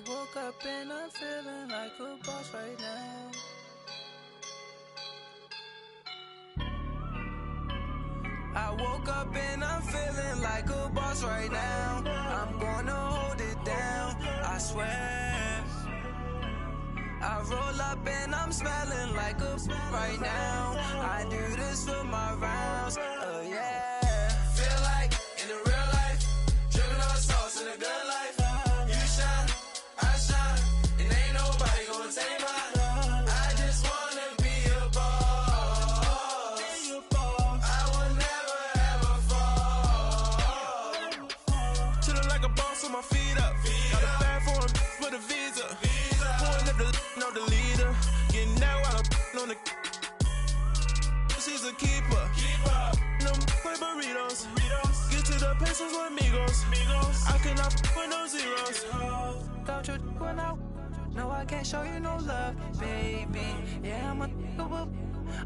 woke up and I'm feeling like a boss right now. I woke up and I'm feeling like a boss right now. I'm gonna hold it down, I swear. I roll up and I'm smelling like a right now. I do this for my rounds, yeah. Feel like in the real life, dripping on sauce in the good life. You shine, I shine, and ain't nobody gonna take mine. I just wanna be a boss. I will never ever fall. Chillin' like a boss with my feet up. Got a bag for him with a visa. Pulling up the no the leader. Getting that while I'm on the. She's a keeper. No play burritos. Get to the pesos with amigos. I cannot with no zeros. Don't you when no, I can't show you no love, baby. Yeah,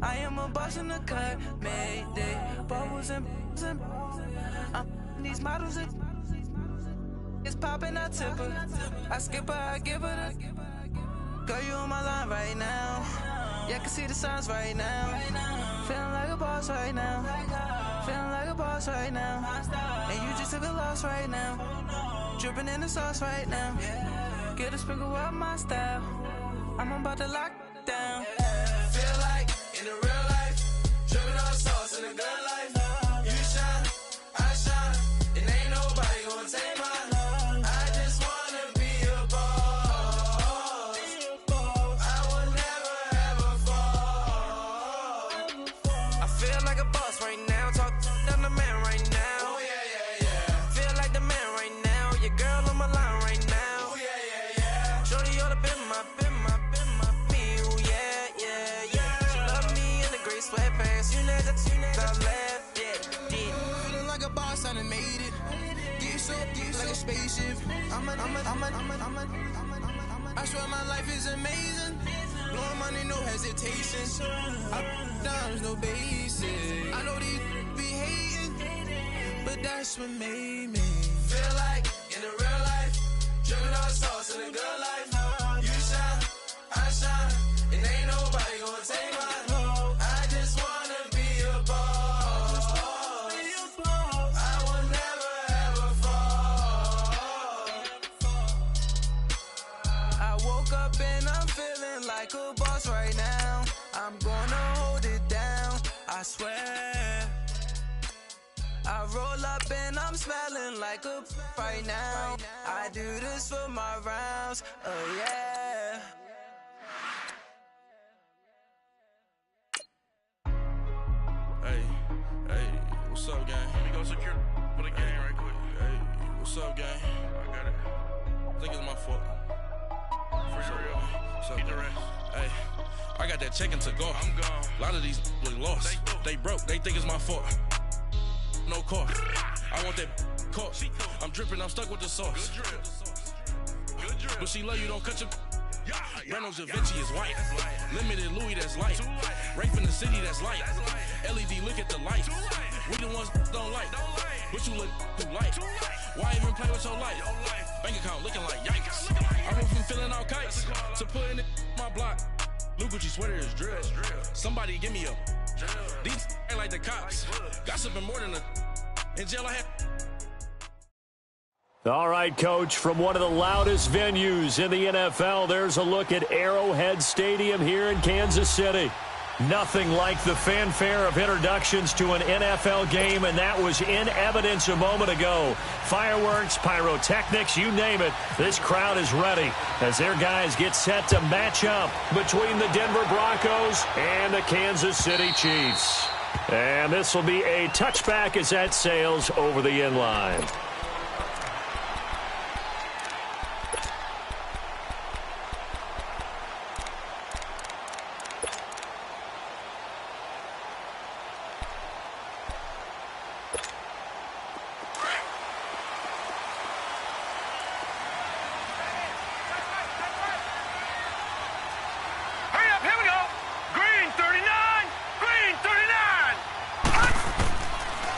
I am a boss in the cut. Mayday, bubbles and these models. It's popping, I tip her. I skip her, I give her the. Girl, you on my line right now. Yeah, I can see the signs right now. Feeling like a boss right now. Feeling like a boss right now. And you just took a loss right now. Dripping in the sauce right now. Get a sprinkle up my style. I'm about to lock down. Feel like in the real life, dripping on sauce in the good life. You shine, I shine, and ain't nobody gonna take mine. Spaceship. I swear my life is amazing. Blowing money, no hesitation. Dimes, no basic. I know these be hating, but that's what made me feel like in the real life, dripping on sauce in the good life. You shine, I shine, and ain't nobody gonna take mine. I just wanna be a boss. I will never ever fall. I woke up and I'm feeling like a boss right now. I'm gonna hold it down, I swear. I roll up and I'm smelling like a right now. I do this for my rounds, yeah. Hey, what's up, gang? Let me go secure for the game right quick. Hey, what's up, gang? I got it. I think it's my fault. For real. What's up, Get the gang? rest. Hey, I got that check-in to go. I'm gone. A lot of these look lost. They broke. They think it's my fault. No car. I want that caught. I'm dripping. I'm stuck with the sauce. Good drip. But she love you. Don't cut your. Renault Da Vinci is white. Limited Louis, that's light. Rape in the city, that's light. LED, look at the light. We the ones don't like. But you look too light. Why even play with your life? Bank account looking like yikes. I went from filling out kites to putting it in my block. New Gucci sweater is drill. Somebody give me a. These ain't like the cops. Gossiping more than a. In jail I had. All right, Coach, from one of the loudest venues in the NFL, there's a look at Arrowhead Stadium here in Kansas City. Nothing like the fanfare of introductions to an NFL game, and that was in evidence a moment ago. Fireworks, pyrotechnics, you name it, this crowd is ready as their guys get set to match up between the Denver Broncos and the Kansas City Chiefs. And this will be a touchback as that sails over the end line.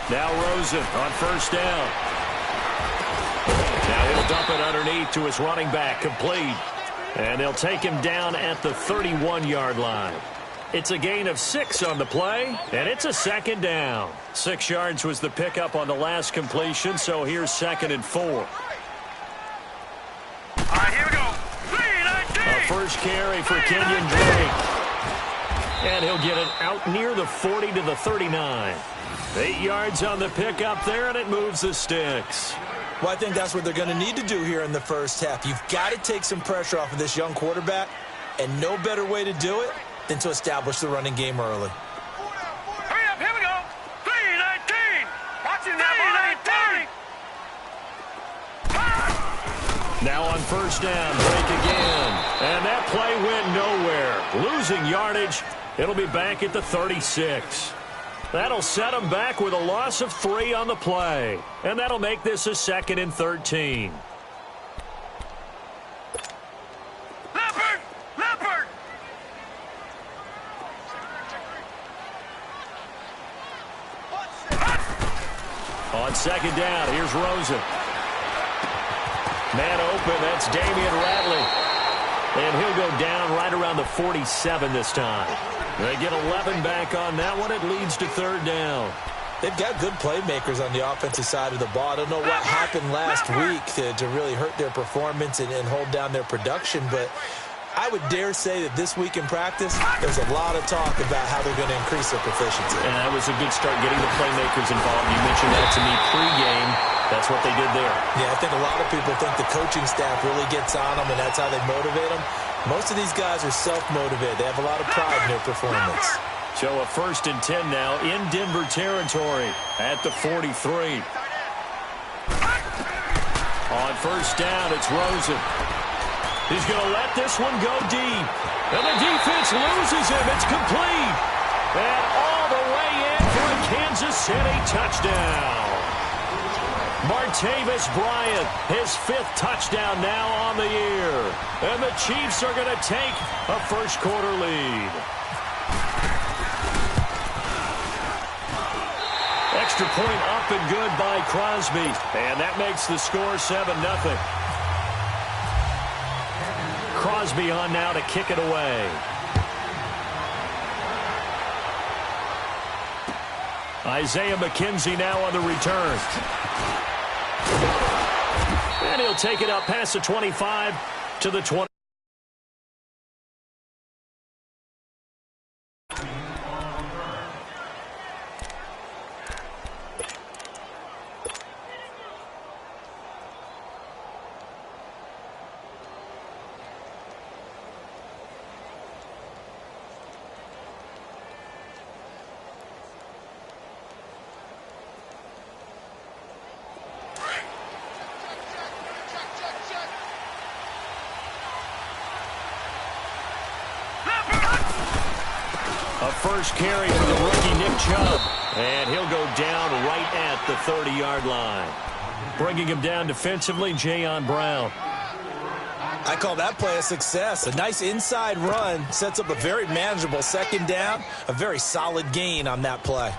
Now Rosen on first down. Now he'll He'll dump it underneath to his running back, complete. And they'll take him down at the 31-yard line. It's a gain of 6 on the play, and it's a second down. 6 yards was the pickup on the last completion, so here's 2nd and 4. All right, here we go. A first carry for Kenyon Drake. And he'll get it out near the 40 to the 39. 8 yards on the pickup there, and it moves the sticks. Well, I think that's what they're going to need to do here in the first half. You've got to take some pressure off of this young quarterback, and no better way to do it than to establish the running game early. Hurry up, here we go. 3-19. Watch it now, 3-19. Now on first down, Drake again. And that play went nowhere. Losing yardage. It'll be back at the 36. That'll set him back with a loss of 3 on the play. And that'll make this a 2nd and 13. Leopard! On second down, here's Rosen. Man open, that's Damian Ratley. And he'll go down right around the 47 this time. They get 11 back on that one. It leads to 3rd down. They've got good playmakers on the offensive side of the ball. I don't know what happened last week to really hurt their performance and hold down their production, but I would dare say that this week in practice, there's a lot of talk about how they're going to increase their proficiency. And that was a good start, getting the playmakers involved. You mentioned that to me pregame. That's what they did there. Yeah, I think a lot of people think the coaching staff really gets on them, and that's how they motivate them. Most of these guys are self-motivated. They have a lot of pride in their performance. So a 1st and 10 now in Denver territory at the 43. On first down, it's Rosen. He's going to let this one go deep. And the defense loses him. It's complete. And all the way in for a Kansas City touchdown. Martavis Bryant, his 5th touchdown now on the year. And the Chiefs are going to take a first-quarter lead. Extra point up and good by Crosby. And that makes the score 7-0. Crosby on now to kick it away. Isaiah McKenzie now on the return. And he'll take it up past the 25 to the 20. A first carry for the rookie Nick Chubb. And he'll go down right at the 30-yard line. Bringing him down defensively, Jayon Brown. I call that play a success. A nice inside run sets up a very manageable 2nd down. A very solid gain on that play.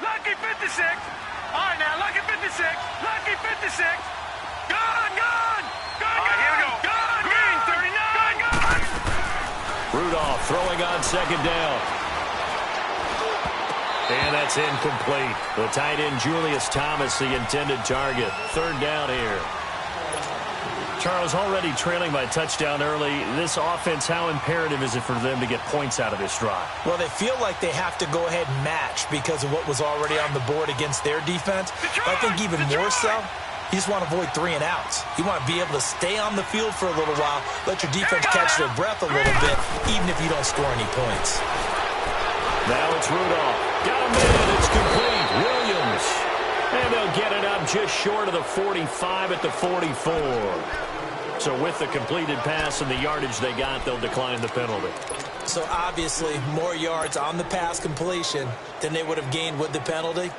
Lucky 56. All right, now, lucky 56. Lucky 56. Gone. All right, here we go. Gone. Green, 39. Gone. Rudolph throwing on 2nd down. And that's incomplete. The tight end, Julius Thomas, the intended target. 3rd down here. Charles, already trailing by touchdown early. This offense, how imperative is it for them to get points out of this drive? Well, they feel like they have to go ahead and match because of what was already on the board against their defense. But I think even more so, you just want to avoid 3 and outs. You want to be able to stay on the field for a little while, let your defense catch their breath a little bit, even if you don't score any points. Now it's Rudolph. Got him in. It's complete. Williams. And they'll get it up just short of the 45 at the 44. So with the completed pass and the yardage they got, they'll decline the penalty. So obviously more yards on the pass completion than they would have gained with the penalty.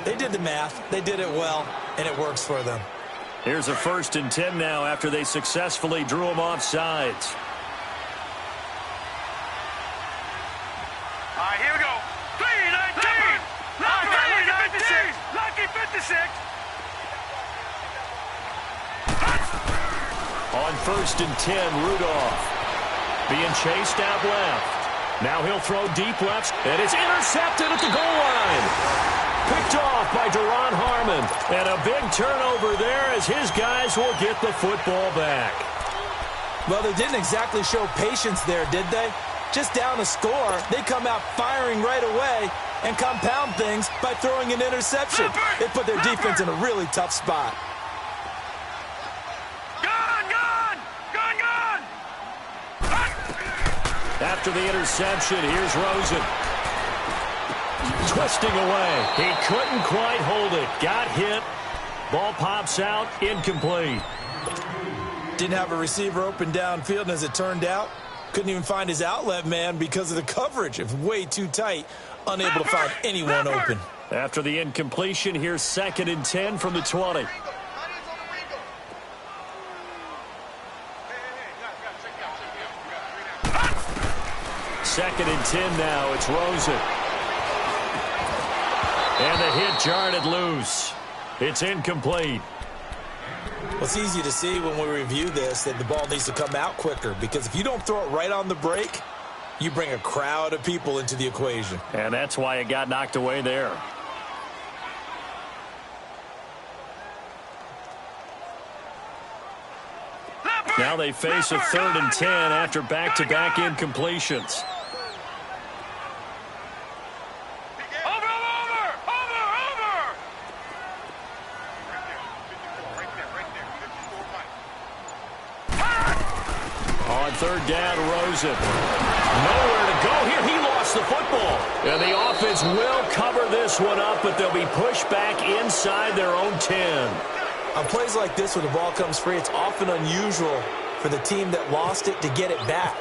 They did the math. They did it well, and it works for them. Here's a 1st and 10 now after they successfully drew him off sides. All right, here we go. 3-19. Lucky 56. Lucky 56. On 1st and 10, Rudolph being chased out left. Now he'll throw deep left, and it's intercepted at the goal line. Picked off by Duron Harmon. And a big turnover there as his guys will get the football back. Well, they didn't exactly show patience there, did they? Just down a score, they come out firing right away and compound things by throwing an interception. They put their defense in a really tough spot. After the interception, here's Rosen. Twisting away. He couldn't quite hold it. Got hit. Ball pops out. Incomplete. Didn't have a receiver open downfield, and as it turned out, couldn't even find his outlet man because of the coverage. It was way too tight. Unable to find anyone open. After the incompletion, here's 2nd and 10 from the 20. Second and 10 now. It's Rosen. And the hit jarred it loose. It's incomplete. Well, it's easy to see when we review this that the ball needs to come out quicker, because if you don't throw it right on the break, you bring a crowd of people into the equation. And that's why it got knocked away there. Now they face a 3rd and 10 after back-to-back incompletions. On 3rd down, Rosen. Nowhere to go here. He lost the football. And the offense will cover this one up, but they'll be pushed back inside their own 10. On plays like this where the ball comes free, it's often unusual for the team that lost it to get it back.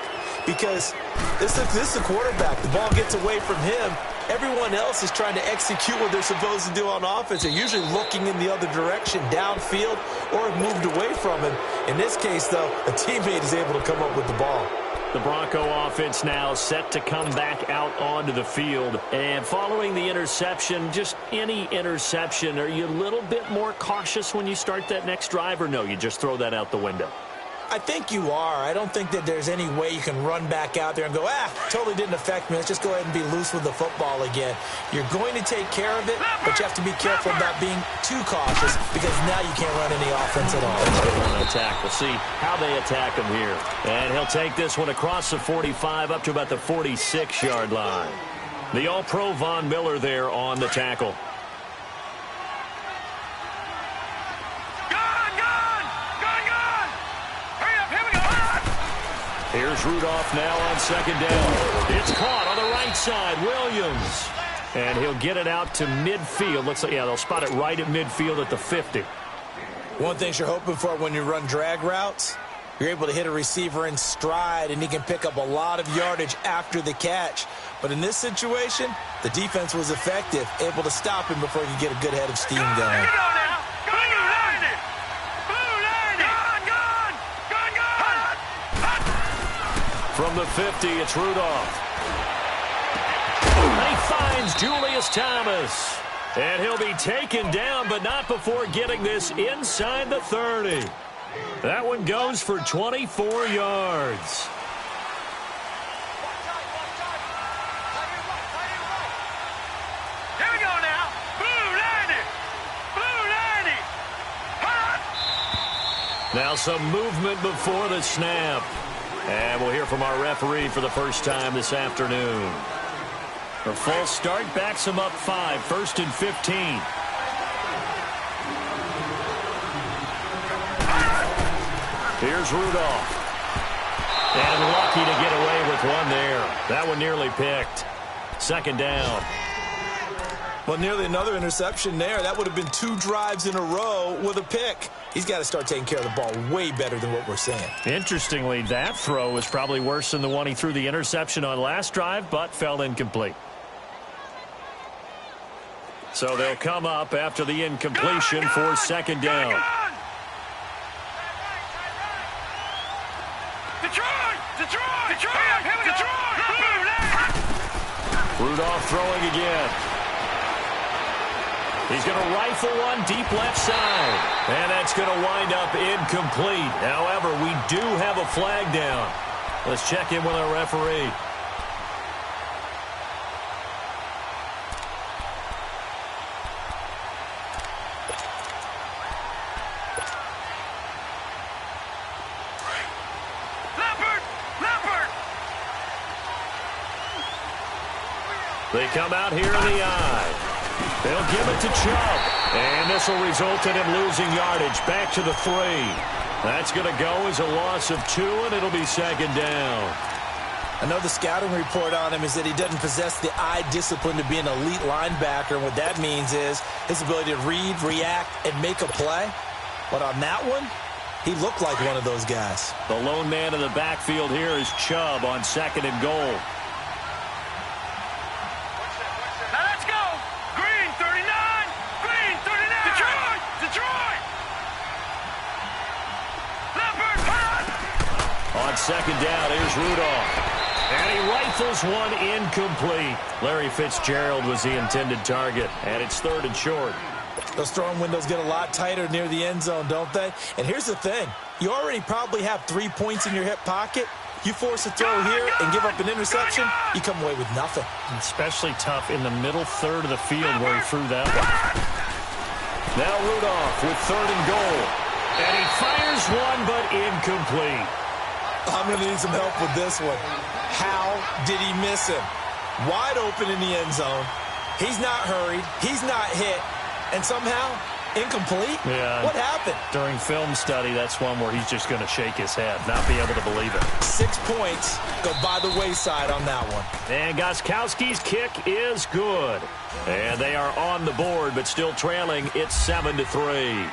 Because this is the quarterback. The ball gets away from him. Everyone else is trying to execute what they're supposed to do on offense. They're usually looking in the other direction, downfield, or have moved away from him. In this case, though, a teammate is able to come up with the ball. The Bronco offense now set to come back out onto the field. And following the interception, just any interception, are you a little bit more cautious when you start that next drive, or no, you just throw that out the window? I think you are. I don't think that there's any way you can run back out there and go, totally didn't affect me. Let's just go ahead and be loose with the football again. You're going to take care of it, but you have to be careful about being too cautious, because now you can't run any offense at all. They want to attack. We'll see how they attack him here. And he'll take this one across the 45 up to about the 46-yard line. The All-Pro Von Miller there on the tackle. Here's Rudolph now on 2nd down. It's caught on the right side. Williams. And he'll get it out to midfield. Looks like, yeah, they'll spot it right at midfield at the 50. One thing you're hoping for when you run drag routes, you're able to hit a receiver in stride, and he can pick up a lot of yardage after the catch. But in this situation, the defense was effective, able to stop him before he could get a good head of steam going. From the 50, it's Rudolph. And he finds Julius Thomas. And he'll be taken down, but not before getting this inside the 30. That one goes for 24 yards. Here we go now. Blue 90. Hot. Now some movement before the snap. And we'll hear from our referee for the first time this afternoon. A false start backs him up 5, 1st and 15. Here's Rudolph. And lucky to get away with one there. That one nearly picked. 2nd down. Well, nearly another interception there. That would have been 2 drives in a row with a pick. He's got to start taking care of the ball way better than what we're seeing. Interestingly, that throw was probably worse than the one he threw the interception on last drive, but fell incomplete. So they'll come up after the incompletion for 2nd down. Detroit! Here we go! Rudolph throwing again. He's going to rifle one deep left side. And that's going to wind up incomplete. However, we do have a flag down. Let's check in with our referee. They come out here in the eye. They'll give it to Chubb. And this will result in him losing yardage. Back to the 3. That's going to go as a loss of 2, and it'll be second down. I know the scouting report on him is that he doesn't possess the eye discipline to be an elite linebacker. And what that means is his ability to read, react, and make a play. But on that one, he looked like one of those guys. The lone man in the backfield here is Chubb on 2nd and goal. On 2nd down, here's Rudolph. And he rifles one incomplete. Larry Fitzgerald was the intended target, and it's 3rd and short. Those throwing windows get a lot tighter near the end zone, don't they? And here's the thing. You already probably have 3 points in your hip pocket. You force a throw here and give up an interception, you come away with nothing. Especially tough in the middle third of the field where he threw that one. Now Rudolph with 3rd and goal. And he fires one, but incomplete. I'm going to need some help with this one. How did he miss him? Wide open in the end zone. He's not hurried. He's not hit. And somehow, incomplete? Yeah. What happened? During film study, that's one where he's just going to shake his head, not be able to believe it. 6 points go by the wayside on that one. And Gostkowski's kick is good. And they are on the board, but still trailing. It's 7-3.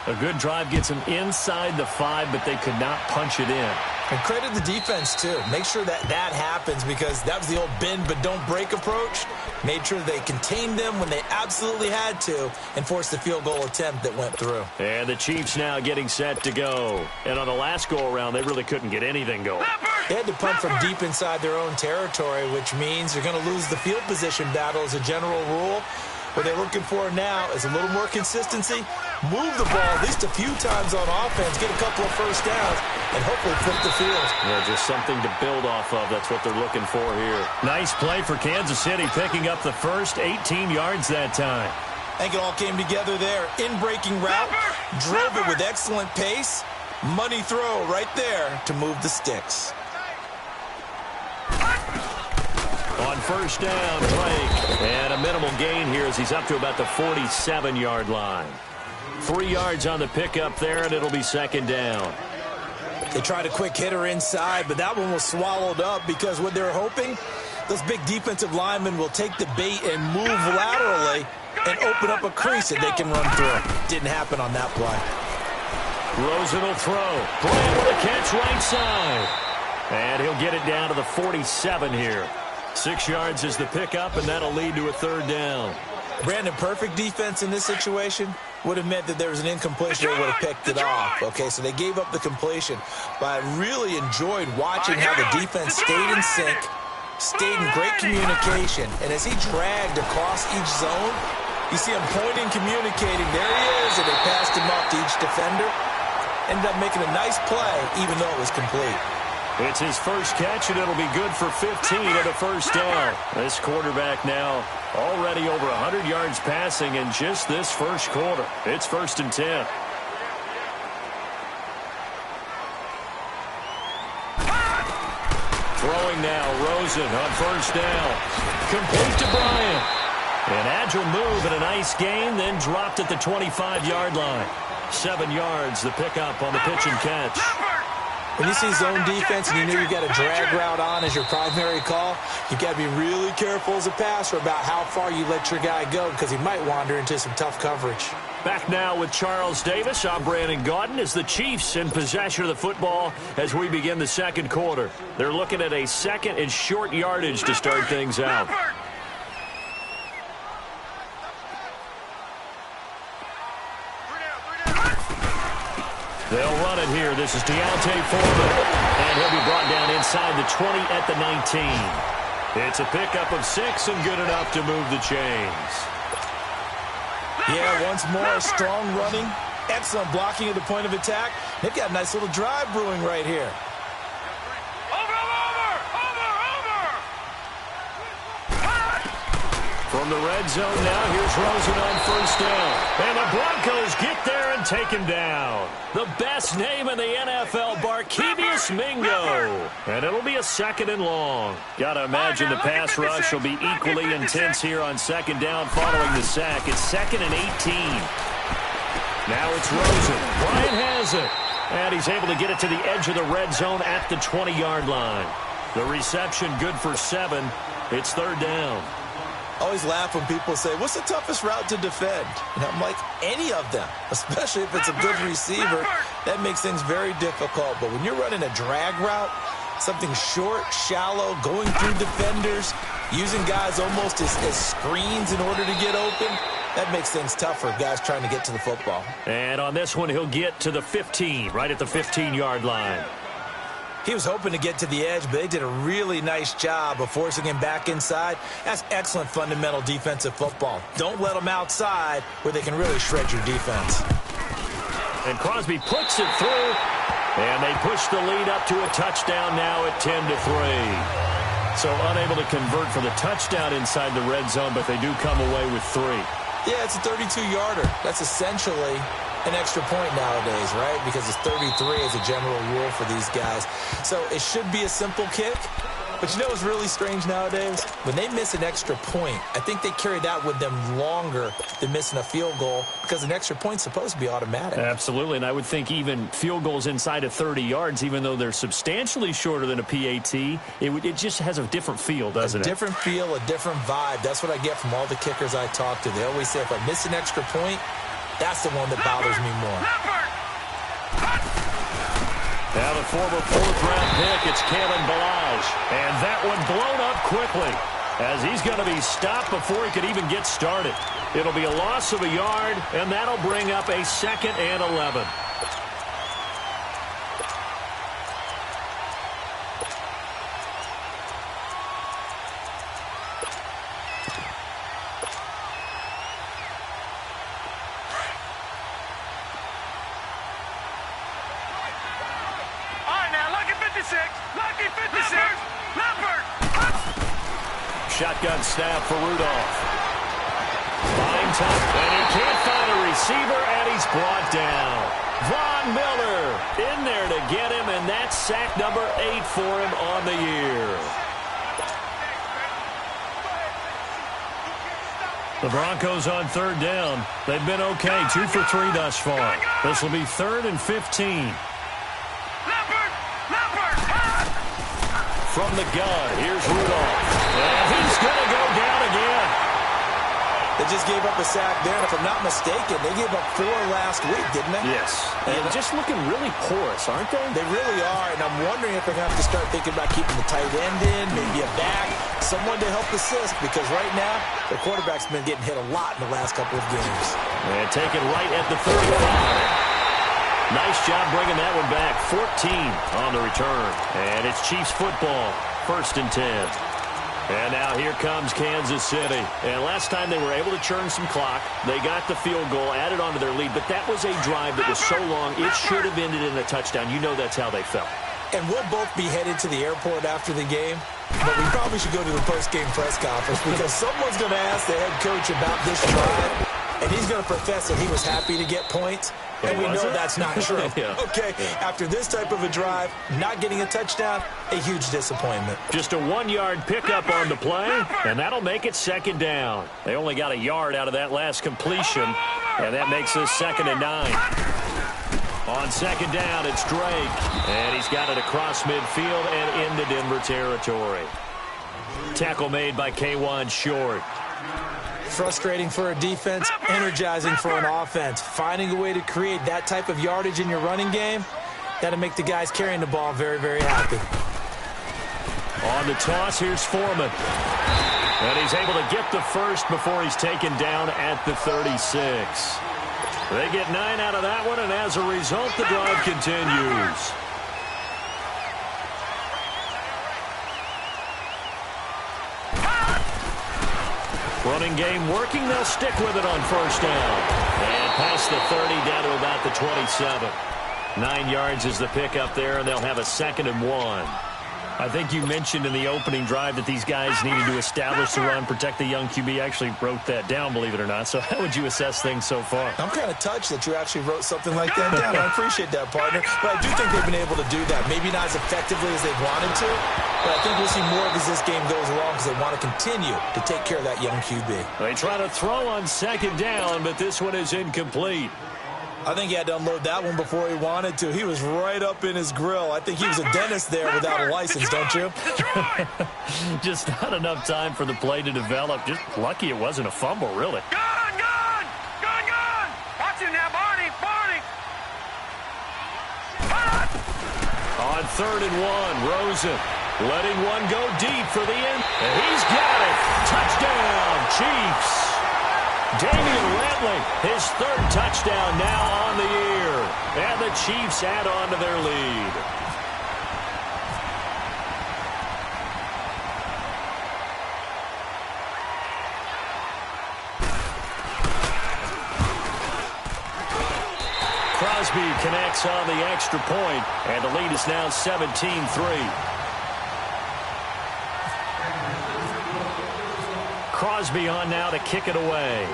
A good drive gets them inside the 5, but they could not punch it in. And credit the defense, too. Make sure that happens because that was the old bend but don't break approach. Made sure they contained them when they absolutely had to and forced the field goal attempt that went through. And the Chiefs now getting set to go. And on the last go-around, they really couldn't get anything going. They had to punt from deep inside their own territory, which means they're going to lose the field position battle as a general rule. What they're looking for now is a little more consistency, move the ball at least a few times on offense, get a couple of first downs, and hopefully flip the field. Yeah, just something to build off of. That's what they're looking for here. Nice play for Kansas City, picking up the first 18 yards that time. I think it all came together there. In-breaking route, drove it with excellent pace. Money throw right there to move the sticks. On 1st down, Drake. And a minimal gain here as he's up to about the 47-yard line. 3 yards on the pickup there, and it'll be 2nd down. They tried a quick hitter inside, but that one was swallowed up because what they're hoping, those big defensive linemen will take the bait and move laterally and open up a crease that they can run through. Didn't happen on that play. Rosen will throw. Bryant with a catch right side. And he'll get it down to the 47 here. 6 yards is the pickup, and that'll lead to a 3rd down. Brandon, perfect defense in this situation would have meant that there was an incompletion. They would have picked it off. Okay, so they gave up the completion. But I really enjoyed watching how the defense stayed in sync, stayed in great communication. And as he dragged across each zone, you see him pointing, communicating. There he is, and they passed him off to each defender. Ended up making a nice play, even though it was complete. It's his first catch, and it'll be good for 15 at a 1st down. This quarterback now already over 100 yards passing in just this first quarter. It's 1st and 10. Throwing now, Rosen on 1st down. Complete to Bryant. An agile move and a nice gain, then dropped at the 25-yard line. 7 yards, the pickup on the pitch and catch. When you see zone defense and you know you got a drag route on as your primary call, you got to be really careful as a passer about how far you let your guy go because he might wander into some tough coverage. Back now with Charles Davis. I'm Brandon Gaudin as the Chiefs in possession of the football as we begin the 2nd quarter. They're looking at a 2nd and short yardage to start things out. They'll run it here. This is Deontay Foreman. And he'll be brought down inside the 20 at the 19. It's a pickup of 6 and good enough to move the chains. Yeah, once more, strong running. Excellent blocking at the point of attack. They've got a nice little drive brewing right here. From the red zone now, here's Rosen on first down. And the Broncos get there and take him down. The best name in the NFL, Barkevious Mingo. And it'll be a 2nd and long. Gotta imagine the pass rush will be equally intense here on 2nd down following the sack. It's 2nd and 18. Now it's Rosen. Bryant has it. And he's able to get it to the edge of the red zone at the 20-yard line. The reception good for 7. It's 3rd down. I always laugh when people say, what's the toughest route to defend? And I'm like, any of them, especially if it's a good receiver. That makes things very difficult. But when you're running a drag route, something short, shallow, going through defenders, using guys almost as screens in order to get open, that makes things tough for guys trying to get to the football. And on this one, he'll get to the 15, right at the 15-yard line. He was hoping to get to the edge, but they did a really nice job of forcing him back inside. That's excellent fundamental defensive football. Don't let them outside where they can really shred your defense. And Crosby puts it through, and they push the lead up to a touchdown now at 10-3. So unable to convert for the touchdown inside the red zone, but they do come away with 3. Yeah, it's a 32-yarder. That's essentially an extra point nowadays, right? Because it's 33 as a general rule for these guys. So it should be a simple kick. But you know what's really strange nowadays? When they miss an extra point, I think they carry that with them longer than missing a field goal because an extra point's supposed to be automatic. Absolutely, and I would think even field goals inside of 30 yards, even though they're substantially shorter than a PAT, it just has a different feel, doesn't it? A different feel, a different vibe. That's what I get from all the kickers I talk to. They always say if I miss an extra point, that's the one that bothers me more. Now the former 4th-round pick, it's Kalen Ballage. And that one blown up quickly as he's going to be stopped before he could even get started. It'll be a loss of a yard, and that'll bring up a 2nd and 11. Shotgun snap for Rudolph. Fine time, and he can't find a receiver, and he's brought down. Von Miller in there to get him, and that's sack number 8 for him on the year. The Broncos on 3rd down. They've been okay, 2 for 3 thus far. This will be 3rd and 15. From the gun, here's Rudolph. And he's going to go down again. They just gave up a sack there, and if I'm not mistaken, they gave up 4 last week, didn't they? Yes. And just looking really porous, aren't they? They really are, and I'm wondering if they're going to have to start thinking about keeping the tight end in, maybe a back, someone to help assist, because right now, their quarterback's been getting hit a lot in the last couple of games. And take it right at the 35. Nice job bringing that one back. 14 on the return. And it's Chiefs football. 1st and 10. And now here comes Kansas City. And last time they were able to churn some clock. They got the field goal, added onto their lead. But that was a drive that was so long, it should have ended in a touchdown. You know that's how they felt. And we'll both be headed to the airport after the game. But we probably should go to the post-game press conference because someone's going to ask the head coach about this drive. And he's going to profess that he was happy to get points. And we know that's not true. Okay, after this type of a drive, not getting a touchdown, a huge disappointment. Just a 1-yard pickup on the play, and that'll make it 2nd down. They only got a yard out of that last completion, and that makes this 2nd and 9. On 2nd down, it's Drake, and he's got it across midfield and into Denver territory. Tackle made by K'Wan Short. Frustrating for a defense, energizing for an offense. Finding a way to create that type of yardage in your running game, that'll make the guys carrying the ball very, very happy. On the toss, here's Foreman. And he's able to get the first before he's taken down at the 36. They get 9 out of that one, and as a result, the drive continues. Running game working. They'll stick with it on first down. And past the 30, down to about the 27. 9 yards is the pickup there, and they'll have a 2nd and 1. I think you mentioned in the opening drive that these guys needed to establish the run, protect the young QB. Actually wrote that down, believe it or not. So how would you assess things so far? I'm kind of touched that you actually wrote something like that down. I appreciate that, partner. But I do think they've been able to do that. Maybe not as effectively as they wanted to, but I think we'll see more of as this game goes along because they want to continue to take care of that young QB. They try to throw on 2nd down, but this one is incomplete. I think he had to unload that one before he wanted to. He was right up in his grill. I think he was a dentist there without a license, don't you? Just not enough time for the play to develop. Just lucky it wasn't a fumble, really. Gone! Watch him now, Barney! On 3rd and 1, Rosen letting one go deep for the end. And he's got it. Touchdown, Chiefs. Damian Ratley, his 3rd touchdown now on the year. And the Chiefs add on to their lead. Crosby connects on the extra point, and the lead is now 17-3. Crosby on now to kick it away.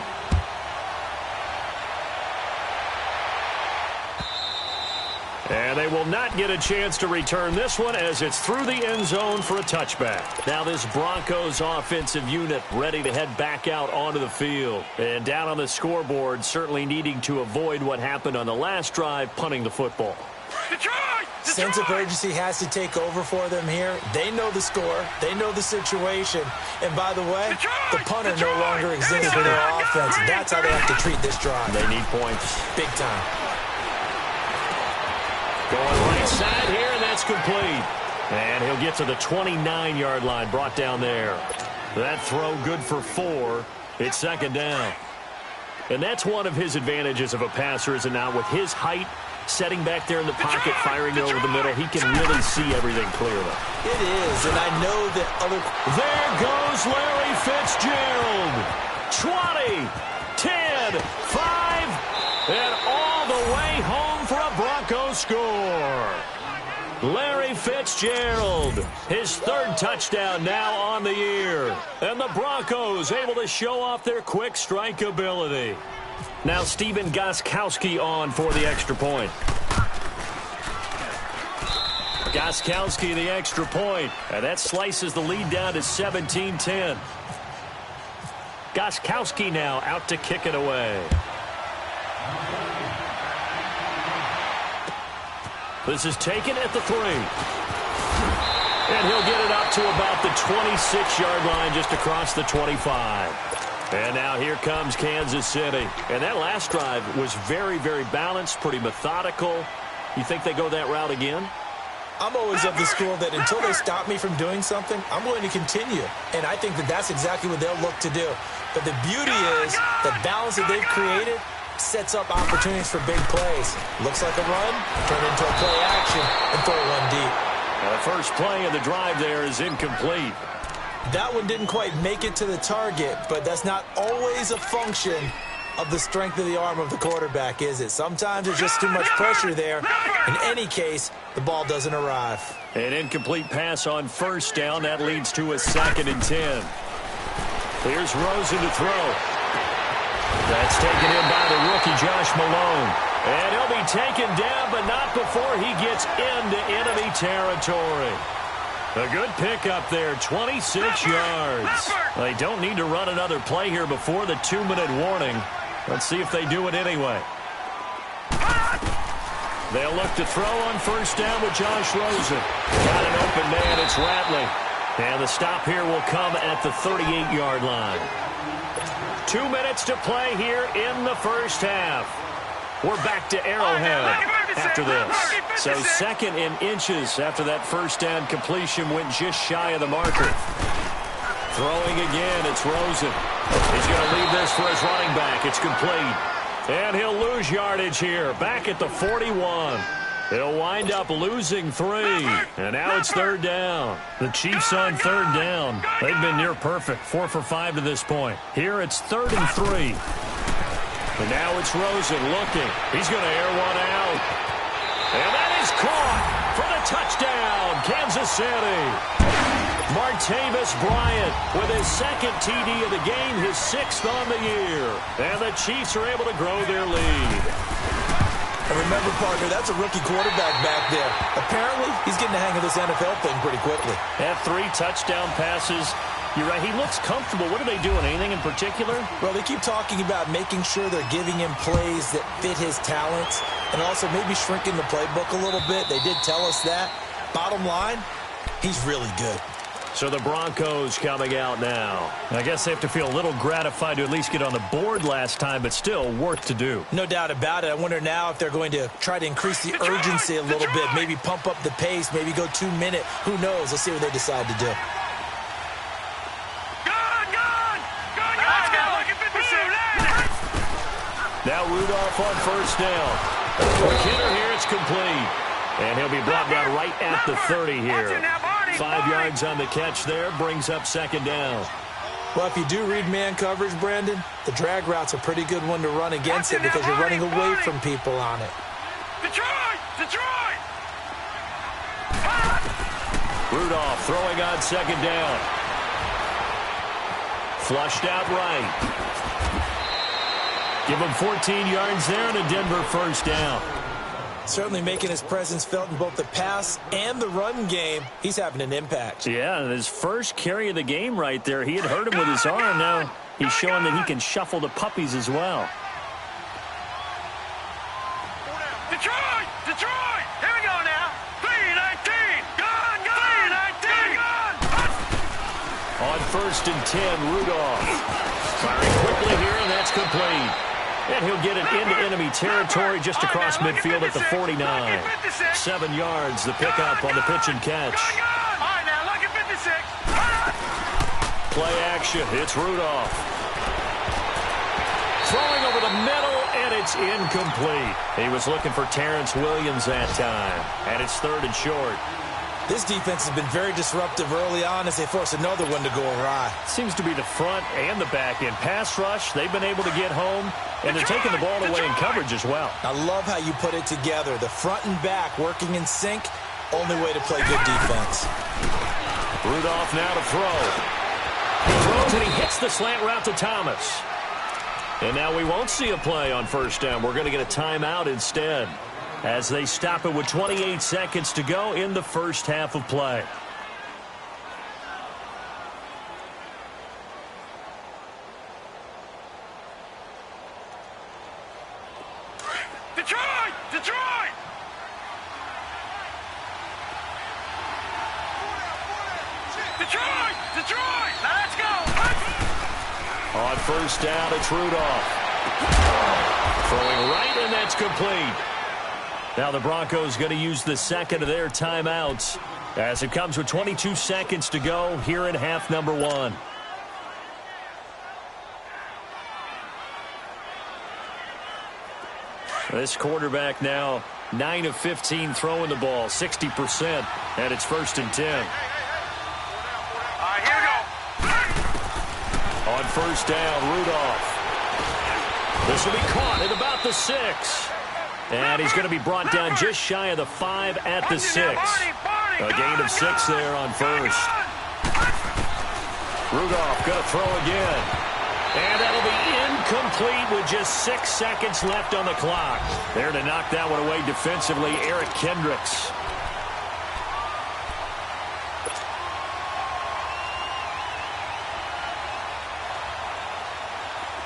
And they will not get a chance to return this one as it's through the end zone for a touchback. Now this Broncos offensive unit ready to head back out onto the field. And down on the scoreboard, certainly needing to avoid what happened on the last drive, punting the football. Sense of urgency has to take over for them here. They know the score. They know the situation. And by the way, the punter no longer exists for their offense. That's how they have to treat this drive. They need points. Big time. Going right side here, and that's complete. And he'll get to the 29-yard line, brought down there. That throw good for 4. It's 2nd down. And that's one of his advantages of a passer, is it not? With his height, setting back there in the pocket, firing it over the middle, he can really see everything clearly. It is, and I know that other... There goes Larry Fitzgerald. 20, 10, 5, and all the way home for a Broncos score. Larry Fitzgerald, his 3rd touchdown now on the year. And the Broncos able to show off their quick strike ability. Now Stephen Gostkowski on for the extra point. Gostkowski the extra point, and that slices the lead down to 17-10. Gostkowski now out to kick it away. This is taken at the 3. And he'll get it up to about the 26-yard line, just across the 25. And now here comes Kansas City. And that last drive was very, very balanced, pretty methodical. You think they go that route again? I'm always of the school that until they stop me from doing something, I'm going to continue. And I think that that's exactly what they'll look to do. But the beauty is the balance that they've created sets up opportunities for big plays. Looks like a run, turn into a play action, and throw one deep. The first play of the drive there is incomplete. That one didn't quite make it to the target, but that's not always a function of the strength of the arm of the quarterback, is it? Sometimes there's just too much pressure there. In any case, the ball doesn't arrive. An incomplete pass on first down. That leads to a 2nd and 10. Here's Rosen to throw. That's taken in by the rookie, Josh Malone. And he'll be taken down, but not before he gets into enemy territory. A good pickup there, 26 yards. They don't need to run another play here before the 2-minute warning. Let's see if they do it anyway. They'll look to throw on first down with Josh Rosen. Got an open man, it's Ratley. And the stop here will come at the 38-yard line. 2 minutes to play here in the first half. We're back to Arrowhead after this. So 2nd and inches after that first down completion, went just shy of the marker. Throwing again, it's Rosen. He's going to leave this for his running back. It's complete. And he'll lose yardage here, back at the 41. They'll wind up losing 3. And now it's 3rd down. The Chiefs on 3rd down. They've been near perfect, 4 for 5 to this point. Here it's 3rd and 3. And now it's Rosen looking. He's going to air one out. And that is caught for the touchdown, Kansas City. Martavis Bryant with his 2nd TD of the game, his 6th on the year. And the Chiefs are able to grow their lead. And remember, partner, that's a rookie quarterback back there. Apparently, he's getting the hang of this NFL thing pretty quickly. Have 3 touchdown passes. You're right, he looks comfortable. What are they doing? Anything in particular? Well, they keep talking about making sure they're giving him plays that fit his talents and also maybe shrinking the playbook a little bit. They did tell us that. Bottom line, he's really good. So the Broncos coming out now. I guess they have to feel a little gratified to at least get on the board last time, but still work to do. No doubt about it. I wonder now if they're going to try to increase the urgency a little bit, maybe pump up the pace, maybe go 2-minute. Who knows? Let's see what they decide to do. Now Rudolph on 1st down. McKinnon here, it's complete. And he'll be brought down right at the 30 here. 5 yards on the catch there, brings up 2nd down. Well, if you do read man coverage, Brandon, the drag route's a pretty good one to run against it because you're running away from people on it. Detroit! Rudolph throwing on 2nd down. Flushed out right. Give him 14 yards there and a Denver 1st down. Certainly making his presence felt in both the pass and the run game. He's having an impact. Yeah, and his first carry of the game right there. He had hurt him with his arm. Now he's showing that he can shuffle the puppies as well. Detroit! Here we go now. 3-19. Gone. 3-19. On 1st and 10, Rudolph. Firing quickly here, and that's complete. And he'll get it into enemy territory just across midfield at the 49. 7 yards, the pickup on the pitch and catch. All right, now, look at 56. Play action, it's Rudolph. Throwing over the middle, and it's incomplete. He was looking for Terrence Williams that time. And it's 3rd and short. This defense has been very disruptive early on as they force another one to go awry. Seems to be the front and the back end. Pass rush, they've been able to get home, and they're taking the ball away in coverage as well. I love how you put it together. The front and back working in sync, only way to play good defense. Rudolph now to throw. He throws and he hits the slant route to Thomas. And now we won't see a play on 1st down. We're going to get a timeout instead, as they stop it with 28 seconds to go in the 1st half of play. Detroit! Now let's go! On 1st down, it's Rudolph. Throwing right, and that's complete. Now the Broncos going to use the 2nd of their timeouts as it comes with 22 seconds to go here in half number 1. This quarterback now 9 of 15 throwing the ball, 60%, and it's 1st and 10. All right, here we go. On 1st down, Rudolph. This will be caught at about the 6. And he's going to be brought down just shy of the 5 at the 6. A gain of 6 there on 1st. Rudolph going to throw again. And that'll be incomplete with just 6 seconds left on the clock. There to knock that one away defensively, Eric Kendricks.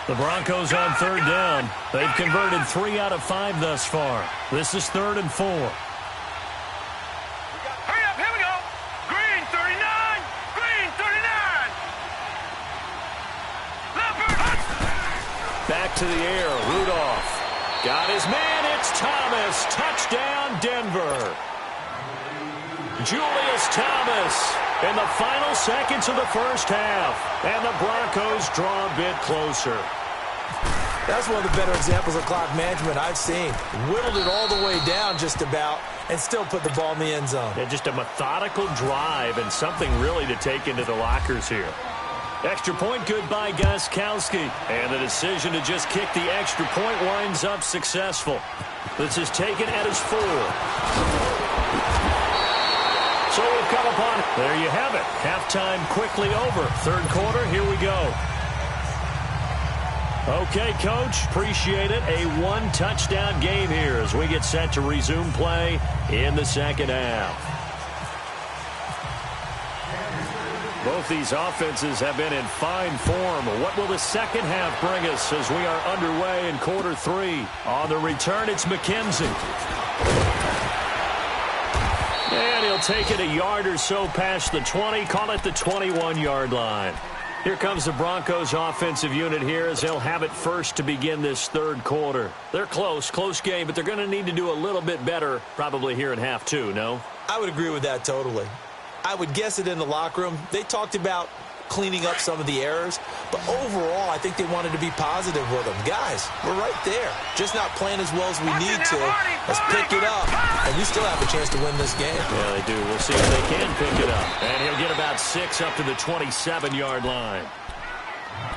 The Broncos on 3rd down. They've converted 3 out of 5 thus far. This is 3rd and 4. Hurry up, here we go. Green 39. Leopard. Back to the air, Rudolph. Got his man, it's Thomas. Touchdown, Denver. Julius Thomas in the final seconds of the 1st half. And the Broncos draw a bit closer. That's one of the better examples of clock management I've seen. Whittled it all the way down just about and still put the ball in the end zone. Yeah, just a methodical drive and something really to take into the lockers here. Extra point good by Gostkowski. And the decision to just kick the extra point winds up successful. This is taken at his 4. So we've come upon it. There you have it. Halftime quickly over. Third quarter, here we go. Okay, Coach, appreciate it. A one-touchdown game here as we get set to resume play in the second half. Both these offenses have been in fine form. What will the second half bring us as we are underway in quarter 3? On the return, it's McKenzie. And he'll take it a yard or so past the 20, call it the 21-yard line. Here comes the Broncos offensive unit here as they'll have it first to begin this third quarter. They're close game, but they're going to need to do a little bit better probably here in half 2, no? I would agree with that totally. I would guess it in the locker room. They talked about cleaning up some of the errors, but overall I think they wanted to be positive with them. Guys, we're right there. Just not playing as well as we need to. Let's pick it up, and we still have a chance to win this game. Yeah, they do. We'll see if they can pick it up. And he'll get about 6 up to the 27-yard line.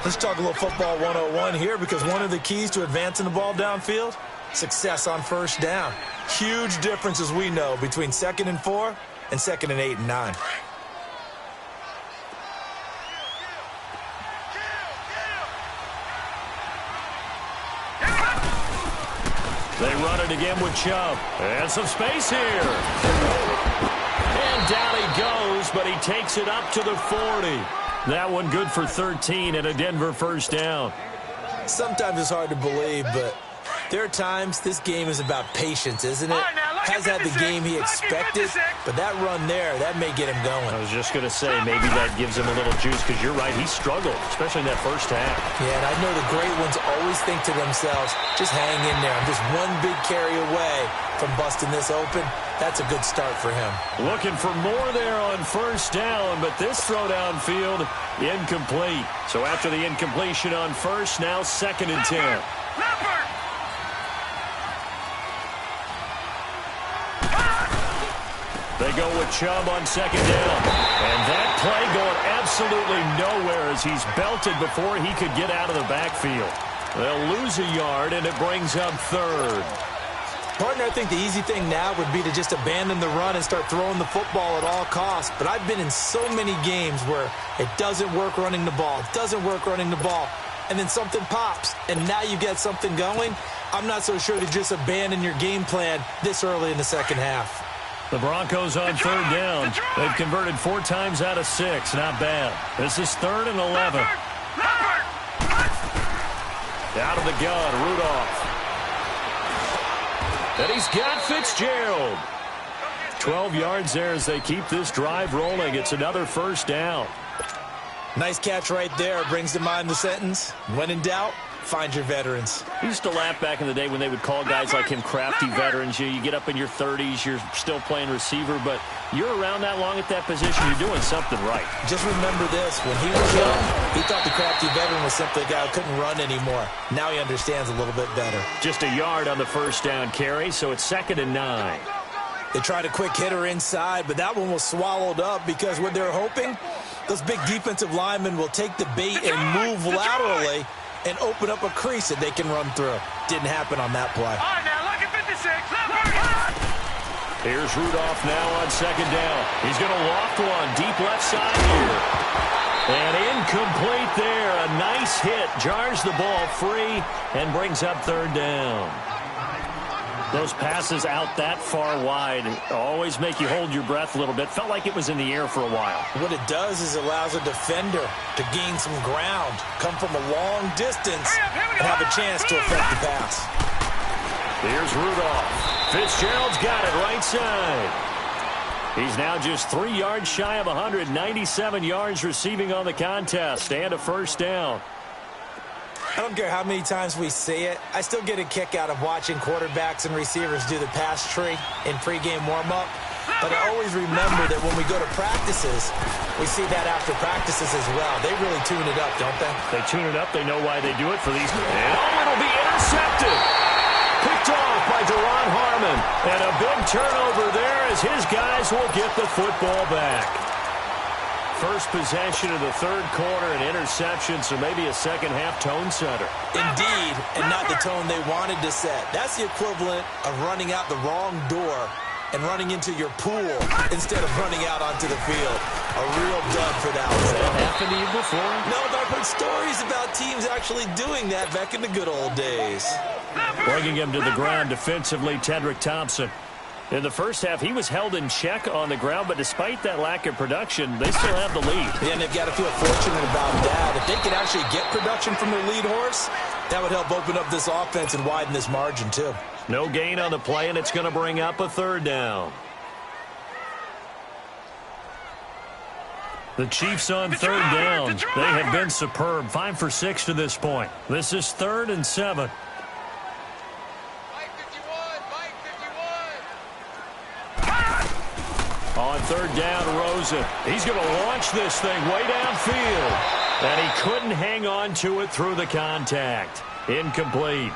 Let's talk a little football 101 here, because one of the keys to advancing the ball downfield, success on first down. Huge difference, as we know, between 2nd and 4 and 2nd and 8 and 9. They run it again with Chubb. And some space here. And down he goes, but he takes it up to the 40. That one good for 13 and a Denver first down. Sometimes it's hard to believe, but there are times this game is about patience, isn't it? Has had the game he expected, but that run there, that may get him going. I was just going to say, maybe that gives him a little juice, because you're right, he struggled, especially in that first half. Yeah, and I know the great ones always think to themselves, just hang in there. I'm just one big carry away from busting this open. That's a good start for him. Looking for more there on first down, but this throw downfield, incomplete. So after the incompletion on first, now 2nd and 10. They go with Chubb on 2nd down. And that play going absolutely nowhere as he's belted before he could get out of the backfield. They'll lose a yard, and it brings up 3rd. Partner, I think the easy thing now would be to just abandon the run and start throwing the football at all costs. But I've been in so many games where it doesn't work running the ball. It doesn't work running the ball. And then something pops, and now you get something going. I'm not so sure to just abandon your game plan this early in the second half. The Broncos on 3rd down. They've converted 4 times out of 6. Not bad. This is 3rd and 11. Out of the gun, Rudolph. And he's got Fitzgerald. 12 yards there as they keep this drive rolling. It's another first down. Nice catch right there. Brings to mind the sentence, when in doubt, find your veterans. We used to laugh back in the day when they would call guys like him crafty veterans. You get up in your 30s, you're still playing receiver, but you're around that long at that position, you're doing something right. Just remember this. When he was young, he thought the crafty veteran was simply a guy who couldn't run anymore. Now he understands a little bit better. Just a yard on the first down carry, so it's 2nd and 9. They tried a quick hitter inside, but that one was swallowed up because what they're hoping, those big defensive linemen will take the bait and move laterally and open up a crease that they can run through. Didn't happen on that play. All right, now look at 56. Here's Rudolph now on 2nd down. He's going to loft one deep left side here. And incomplete there. A nice hit. Jars the ball free and brings up 3rd down. Those passes out that far wide always make you hold your breath a little bit. Felt like it was in the air for a while. What it does is it allows a defender to gain some ground, come from a long distance, and have a chance to affect the pass. Here's Rudolph. Fitzgerald's got it right side. He's now just 3 yards shy of 197 yards receiving on the contest and a first down. I don't care how many times we see it. I still get a kick out of watching quarterbacks and receivers do the pass tree in pregame warm-up. But I always remember that when we go to practices, we see that after practices as well. They really tune it up, don't they? They tune it up. They know why they do it for these. And it'll be intercepted. Picked off by Deron Harmon. And a big turnover there as his guys will get the football back. First possession of the third quarter, an interception, so maybe a second-half tone setter. Indeed, and not the tone they wanted to set. That's the equivalent of running out the wrong door and running into your pool instead of running out onto the field. A real dud for that one. That happened to you before? No, but I've heard stories about teams actually doing that back in the good old days. Bringing him to the ground defensively, Tedrick Thompson. In the first half, he was held in check on the ground, but despite that lack of production, they still have the lead. Yeah, and they've got to feel fortunate about that. If they could actually get production from their lead horse, that would help open up this offense and widen this margin, too. No gain on the play, and it's going to bring up a third down. The Chiefs on third down. They have been superb. 5 for 6 to this point. This is 3rd and 7. On third down, Rosen. He's going to launch this thing way downfield. And he couldn't hang on to it through the contact. Incomplete.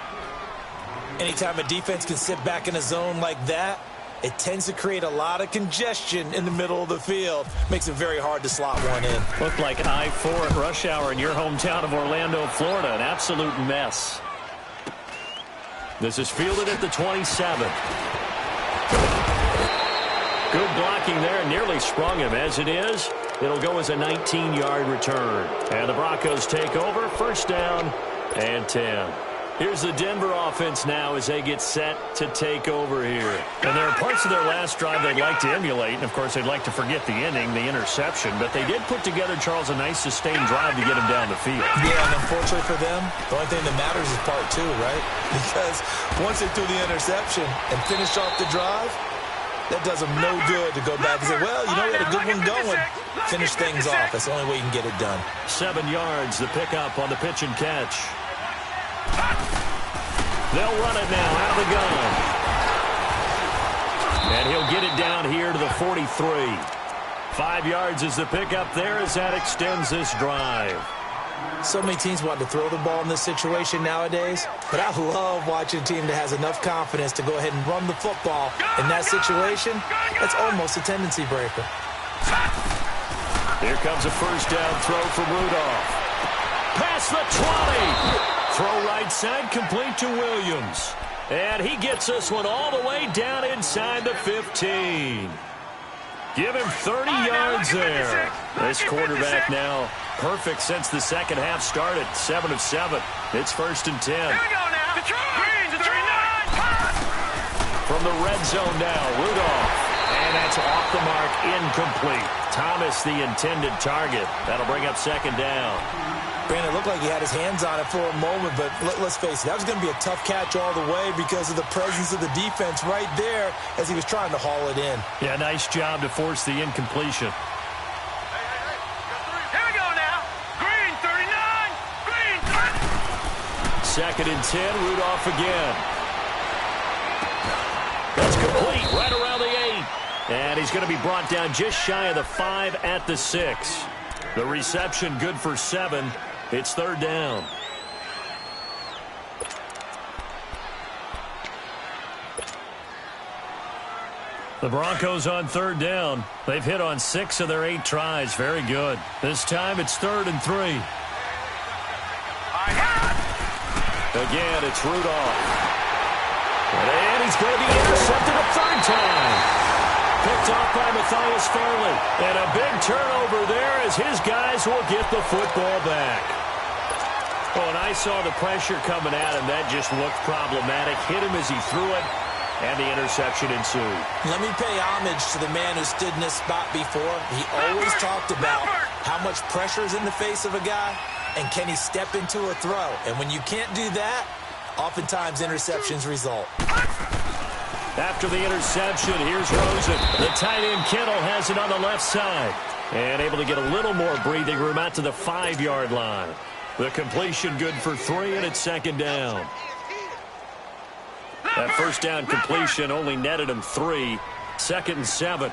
Anytime a defense can sit back in a zone like that, it tends to create a lot of congestion in the middle of the field. Makes it very hard to slot one in. Looked like I-4 at rush hour in your hometown of Orlando, Florida. An absolute mess. This is fielded at the 27. Good blocking there, nearly sprung him. As it is, it'll go as a 19-yard return. And the Broncos take over, first down and 10. Here's the Denver offense now as they get set to take over here. And there are parts of their last drive they'd like to emulate. And, of course, they'd like to forget the ending, the interception. But they did put together, Charles, a nice sustained drive to get him down the field. Yeah, and unfortunately for them, the only thing that matters is part 2, right? Because once they threw the interception and finished off the drive, that does them no good to go back and say, well, you know, we had a good one going. Finish things off. That's the only way you can get it done. 7 yards, the pickup on the pitch and catch. They'll run it now out of the gun. And he'll get it down here to the 43. 5 yards is the pickup there as that extends this drive. So many teams want to throw the ball in this situation nowadays, but I love watching a team that has enough confidence to go ahead and run the football. In that situation, that's almost a tendency breaker. Here comes a first down throw from Rudolph. Past the 20. Throw right side, complete to Williams. And he gets this one all the way down inside the 15. Give him 30 yards there. This quarterback now perfect since the second half started. 7 of 7. It's 1st and 10. Here we go now. Green, 39. From the red zone now, Rudolph. And that's off the mark, incomplete. Thomas, the intended target. That'll bring up 2nd down. Brandon, it looked like he had his hands on it for a moment, but let's face it, that was going to be a tough catch all the way because of the presence of the defense right there as he was trying to haul it in. Yeah, nice job to force the incompletion. Here we go now. Green, 39. Green, 2nd and 10, Rudolph again. That's complete, right around the 8. And he's going to be brought down just shy of the 5 at the 6. The reception good for 7. It's 3rd down. The Broncos on 3rd down. They've hit on 6 of their 8 tries. Very good. This time it's 3rd and 3. Again, it's Rudolph. And he's going to be intercepted a 3rd time. Picked off by Matthias Farley. And a big turnover there as his guys will get the football back. Oh, and I saw the pressure coming at him. That just looked problematic. Hit him as he threw it, and the interception ensued. Let me pay homage to the man who stood in this spot before. He always talked about how much pressure is in the face of a guy, and can he step into a throw. And when you can't do that, oftentimes interceptions result. After the interception, here's Rosen. The tight end Kittle has it on the left side. And able to get a little more breathing room out to the 5-yard line. The completion good for 3, and it's 2nd down. That first down completion only netted him 3. 2nd and 7.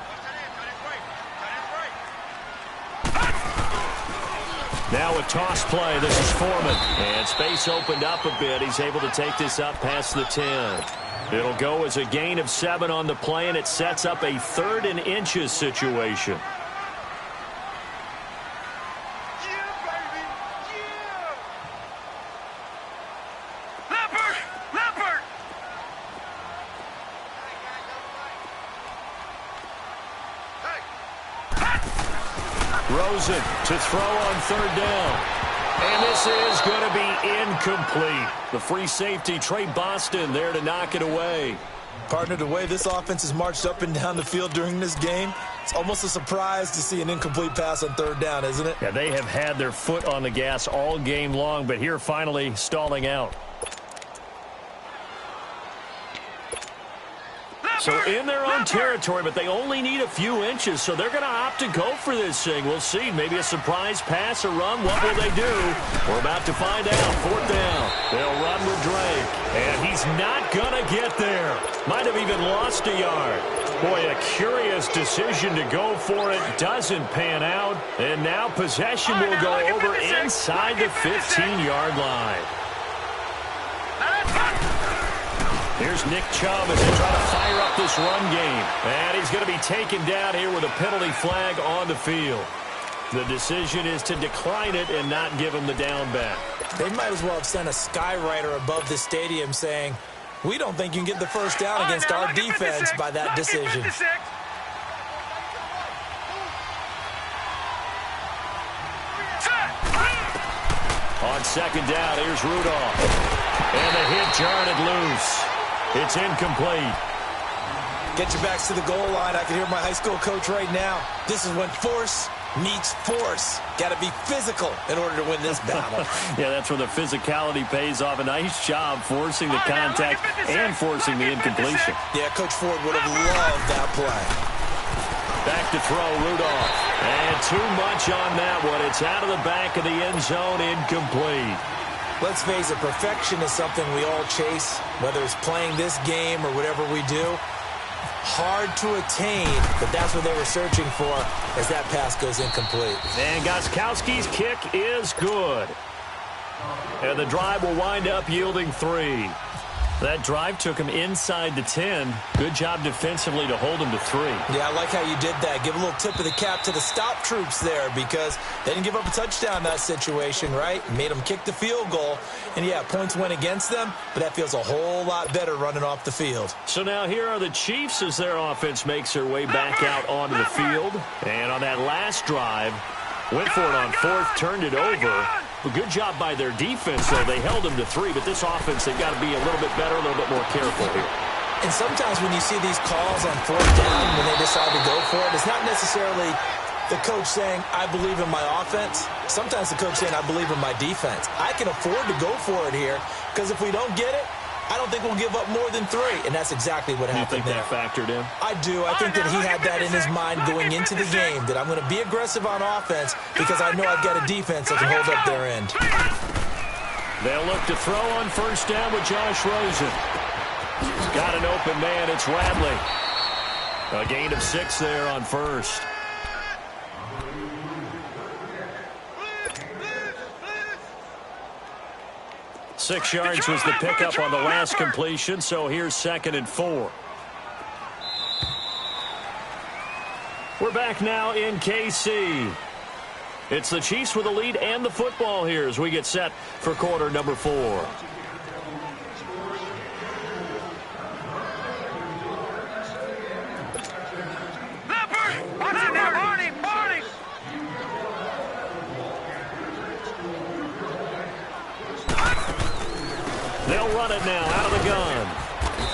Now a toss play. This is Foreman. And space opened up a bit. He's able to take this up past the 10. It'll go as a gain of 7 on the play, and it sets up a 3rd and inches situation. Rosen to throw on 3rd down. And this is going to be incomplete. The free safety, Trey Boston, there to knock it away. Partner, the way this offense has marched up and down the field during this game, it's almost a surprise to see an incomplete pass on 3rd down, isn't it? Yeah, they have had their foot on the gas all game long, but here finally stalling out. So in their own territory, but they only need a few inches, so they're going to opt to go for this thing. We'll see. Maybe a surprise pass or run. What will they do? We're about to find out. 4th down. They'll run with Drake. And he's not going to get there. Might have even lost a yard. Boy, a curious decision to go for it. Doesn't pan out. And now possession will go over inside the 15-yard line. Here's Nick Chubb as they try to fire up this run game. And he's going to be taken down here with a penalty flag on the field. The decision is to decline it and not give him the down back. They might as well have sent a skywriter above the stadium saying, we don't think you can get the 1st down against our defense by that decision. On 2nd down, here's Rudolph. And the hit jarred it loose. It's incomplete. Get your backs to the goal line. I can hear my high school coach right now. This is when force meets force. Got to be physical in order to win this battle. Yeah, that's where the physicality pays off. A nice job forcing the contact and forcing the incompletion. Yeah, Coach Ford would have loved that play. Back to throw, Rudolph. And too much on that one. It's out of the back of the end zone, incomplete. Let's face it, perfection is something we all chase, whether it's playing this game or whatever we do. Hard to attain, but that's what they were searching for as that pass goes incomplete. And Gostkowski's kick is good. And the drive will wind up yielding 3. That drive took him inside the 10. Good job defensively to hold him to 3. Yeah, I like how you did that. Give a little tip of the cap to the stop troops there because they didn't give up a touchdown in that situation, right? Made them kick the field goal. And, yeah, points went against them, but that feels a whole lot better running off the field. So now here are the Chiefs as their offense makes their way back out onto the field. And on that last drive, went for it on 4th, turned it over. A good job by their defense, though. They held them to 3, but this offense, they've got to be a little bit better, a little bit more careful here. And sometimes when you see these calls on 4th down, when they decide to go for it, it's not necessarily the coach saying, I believe in my offense. Sometimes the coach saying, I believe in my defense. I can afford to go for it here because if we don't get it, I don't think we'll give up more than 3. And that's exactly what happened there. You think that factored in? I do. I think that he had that in his mind going into the game, that I'm going to be aggressive on offense because I know I've got a defense that can hold up their end. They'll look to throw on 1st down with Josh Rosen. He's got an open man. It's Radley. A gain of 6 there on 1st. Six yards was the pickup on the last completion, so here's 2nd and 4. We're back now in KC. It's the Chiefs with the lead and the football here as we get set for quarter number 4. They'll run it now out of the gun.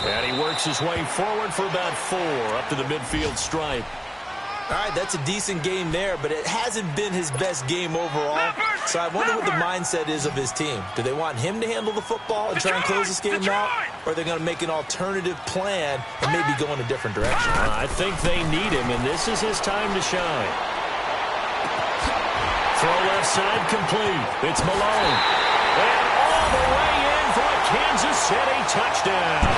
And he works his way forward for about 4 up to the midfield stripe. All right, that's a decent game there, but it hasn't been his best game overall. So I wonder what the mindset is of his team. Do they want him to handle the football and try and close this game out? Or are they going to make an alternative plan and maybe go in a different direction? I think they need him, and this is his time to shine. Throw left side complete. It's Malone. And all the way in for a Kansas City touchdown.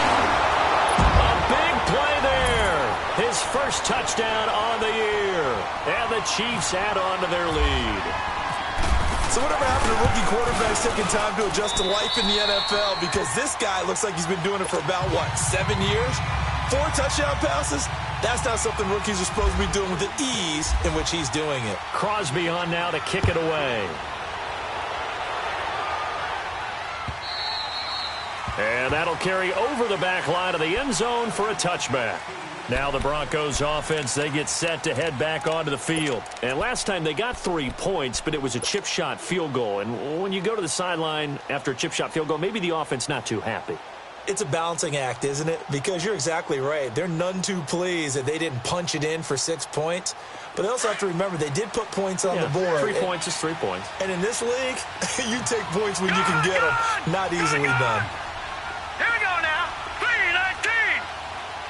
A big play there. His first touchdown on the year. And the Chiefs add on to their lead. So whatever happened to rookie quarterbacks taking time to adjust to life in the NFL? Because this guy looks like he's been doing it for about, 7 years? 4 touchdown passes? That's not something rookies are supposed to be doing with the ease in which he's doing it. Crosby on now to kick it away. And that'll carry over the back line of the end zone for a touchback. Now the Broncos offense, they get set to head back onto the field. And last time they got 3 points, but it was a chip shot field goal. And when you go to the sideline after a chip shot field goal, maybe the offense not too happy. It's a balancing act, isn't it? Because you're exactly right. They're none too pleased that they didn't punch it in for 6 points. But they also have to remember they did put points on the board. 3 points is 3 points. And in this league, you take points when you can get them. Not easily done. Here we go now. 3-19.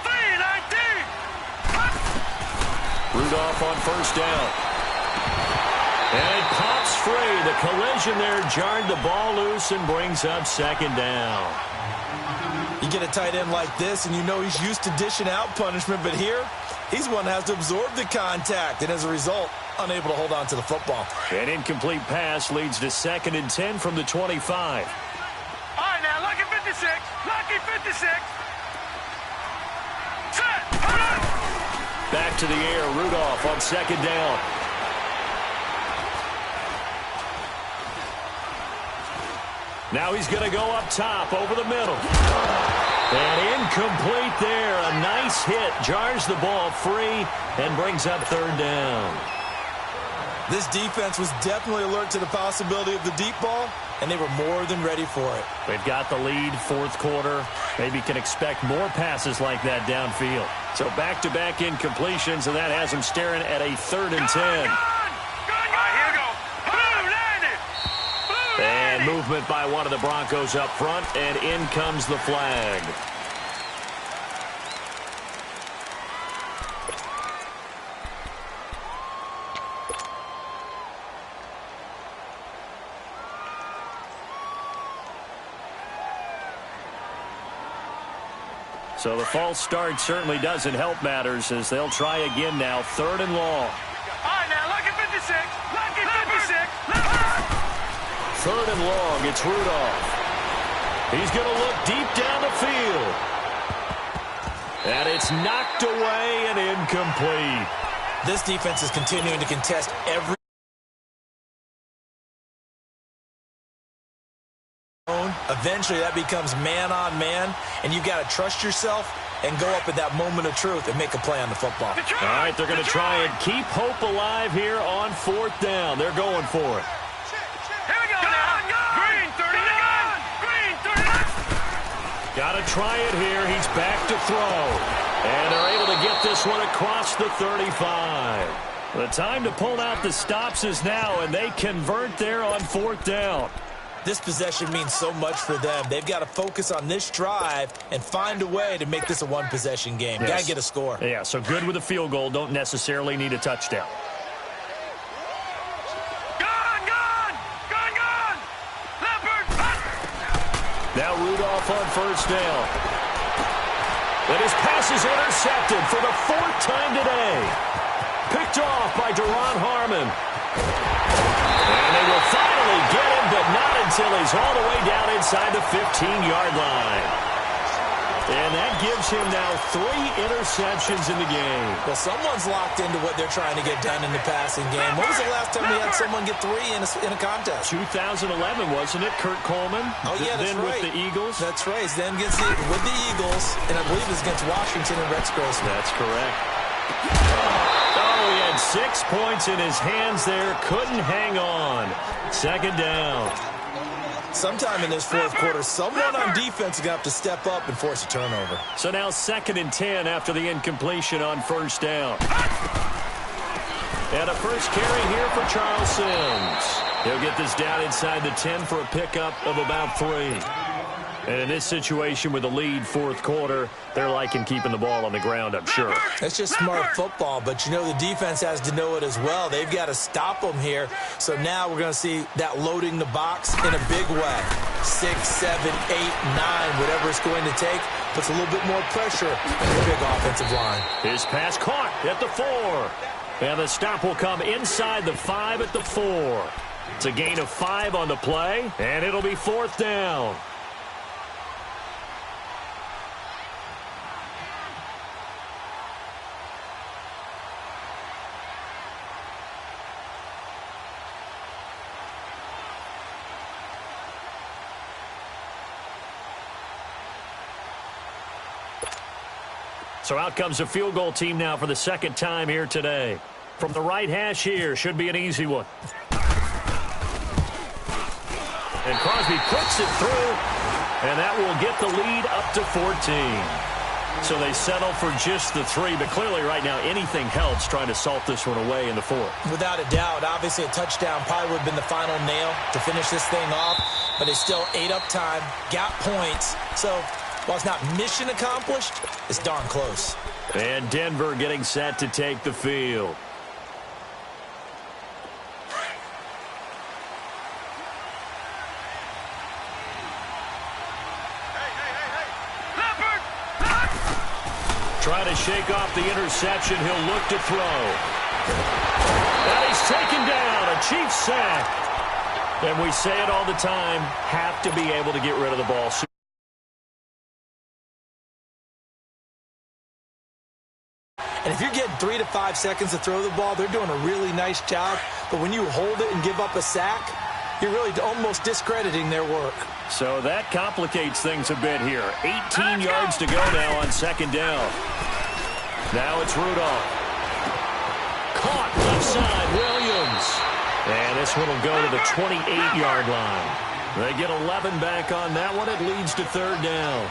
3-19. Rudolph on first down. And it pops free. The collision there jarred the ball loose and brings up second down. You get a tight end like this, and you know he's used to dishing out punishment, but here, he's one that has to absorb the contact, and as a result, unable to hold on to the football. An incomplete pass leads to 2nd and 10 from the 25. All right, now, lucky 56. Lucky 56. Set. Hold on. Back to the air, Rudolph on second down. Now he's going to go up top over the middle. And incomplete there. A nice hit. Jars the ball free and brings up 3rd down. This defense was definitely alert to the possibility of the deep ball, and they were more than ready for it. They've got the lead, 4th quarter. Maybe can expect more passes like that downfield. So back-to-back incompletions, and that has them staring at a 3rd and 10. And movement by one of the Broncos up front, and in comes the flag. So the false start certainly doesn't help matters as they'll try again now, 3rd and long. All right, now, lucky 56. Lucky 56. 3rd and long, it's Rudolph. He's going to look deep down the field. And it's knocked away and incomplete. This defense is continuing to contest every zone. Eventually, that becomes man-on-man, and you've got to trust yourself and go up at that moment of truth and make a play on the football. All right, they're going to try and keep hope alive here on 4th down. They're going for it. Got to try it here. He's back to throw. And they're able to get this one across the 35. The time to pull out the stops is now, and they convert there on 4th down. This possession means so much for them. They've got to focus on this drive and find a way to make this a one-possession game. Yes. Got to get a score. Yeah, so good with a field goal. Don't necessarily need a touchdown. Now Rudolph on first down. And his pass is intercepted for the 4th time today. Picked off by Duron Harmon. And they will finally get him, but not until he's all the way down inside the 15-yard line. And that gives him now 3 interceptions in the game. Well, someone's locked into what they're trying to get done in the passing game. When was the last time we had someone get 3 in a contest? 2011, wasn't it? Kurt Coleman? Oh, yeah, that's then right. With the Eagles? That's right. Then with the Eagles, and I believe it's against Washington and Rex Grossman. That's correct. Oh, he had 6 points in his hands there. Couldn't hang on. 2nd down. Sometime in this 4th quarter, someone on defense is going to have to step up and force a turnover. So now 2nd and 10 after the incompletion on first down. And a first carry here for Charles Sims. He'll get this down inside the 10 for a pickup of about 3. And in this situation with the lead 4th quarter, they're liking keeping the ball on the ground, I'm sure. It's just smart football, but you know the defense has to know it as well. They've got to stop them here. So now we're going to see that loading the box in a big way. 6, 7, 8, 9, whatever it's going to take. puts a little bit more pressure on the big offensive line. His pass caught at the 4. And the stop will come inside the 5 at the 4. It's a gain of 5 on the play, and it'll be 4th down. So out comes the field goal team now for the second time here today. From the right hash here, should be an easy one. And Crosby puts it through, and that will get the lead up to 14. So they settle for just the 3, but clearly right now anything helps trying to salt this one away in the 4th. Without a doubt, obviously a touchdown probably would have been the final nail to finish this thing off, but they still ate up time, got points. So while it's not mission accomplished, it's darn close. And Denver getting set to take the field. Trying to shake off the interception. He'll look to throw. And he's taken down. A Chiefs sack. And we say it all the time, have to be able to get rid of the ball. And if you're getting 3 to 5 seconds to throw the ball, they're doing a really nice job. But when you hold it and give up a sack, you're really almost discrediting their work. So that complicates things a bit here. 18 yards to go now on second down. Now it's Rudolph. Caught left side, Williams. And this one will go to the 28-yard line. They get 11 back on that one. It leads to third down.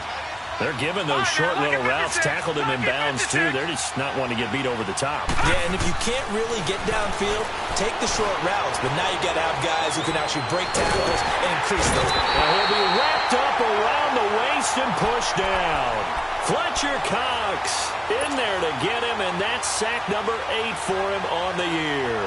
They're giving those short little routes. Tackled him in bounds, too. They're just not wanting to get beat over the top. Yeah, and if you can't really get downfield, take the short routes. But now you've got to have guys who can actually break tackles and increase those. And he'll be wrapped up around the waist and pushed down. Fletcher Cox in there to get him, and that's sack number 8 for him on the year.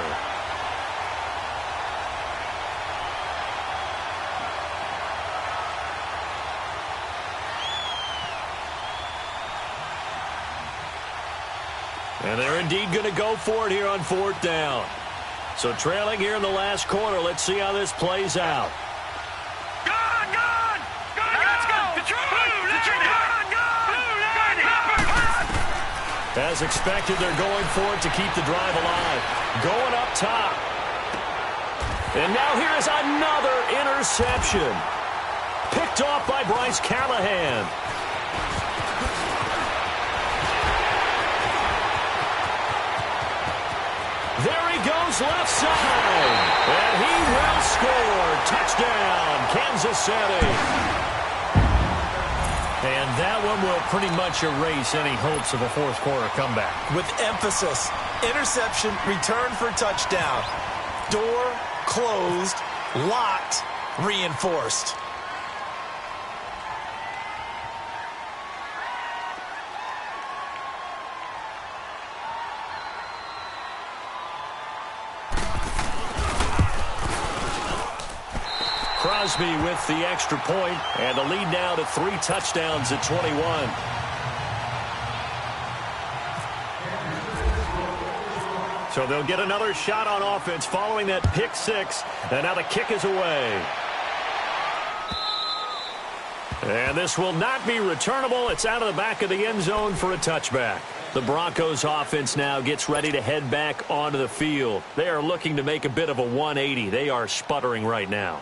And they're indeed going to go for it here on fourth down. So trailing here in the last quarter. Let's see how this plays out. Gone! Let's go! As expected, they're going for it to keep the drive alive. Going up top. And now here is another interception. Picked off by Bryce Callahan. There he goes left side. And he will score. Touchdown, Kansas City. And that one will pretty much erase any hopes of a fourth quarter comeback. With emphasis, interception, return for touchdown. Door closed, locked, reinforced. Crosby with the extra point, and the lead now to 3 touchdowns at 21. So they'll get another shot on offense following that pick 6, and now the kick is away. And this will not be returnable. It's out of the back of the end zone for a touchback. The Broncos offense now gets ready to head back onto the field. They are looking to make a bit of a 180. They are sputtering right now.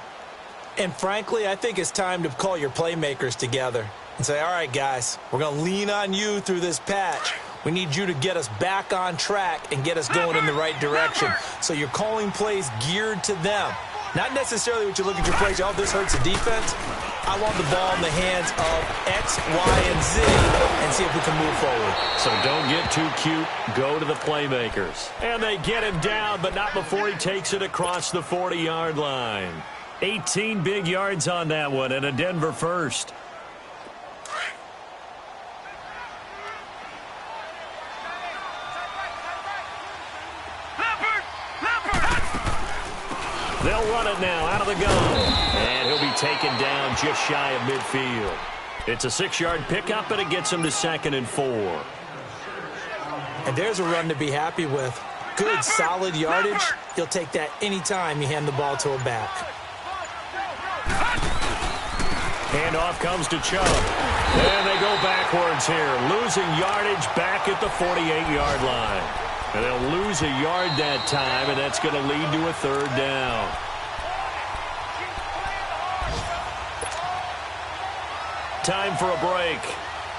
And frankly, I think it's time to call your playmakers together and say, all right, guys, we're going to lean on you through this patch. We need you to get us back on track and get us going in the right direction. So you're calling plays geared to them. Not necessarily what you look at your plays, oh, this hurts the defense. I want the ball in the hands of X, Y, and Z and see if we can move forward. So don't get too cute. Go to the playmakers. And they get him down, but not before he takes it across the 40-yard line. 18 big yards on that one, and a Denver first. They'll run it now out of the gun. And he'll be taken down just shy of midfield. It's a 6-yard pickup, and it gets him to 2nd and 4. And there's a run to be happy with. Good, solid yardage. He'll take that anytime you hand the ball to a back. Handoff comes to Chubb. And they go backwards here, losing yardage back at the 48-yard line. And they'll lose a yard that time, and that's going to lead to a 3rd down. Time for a break.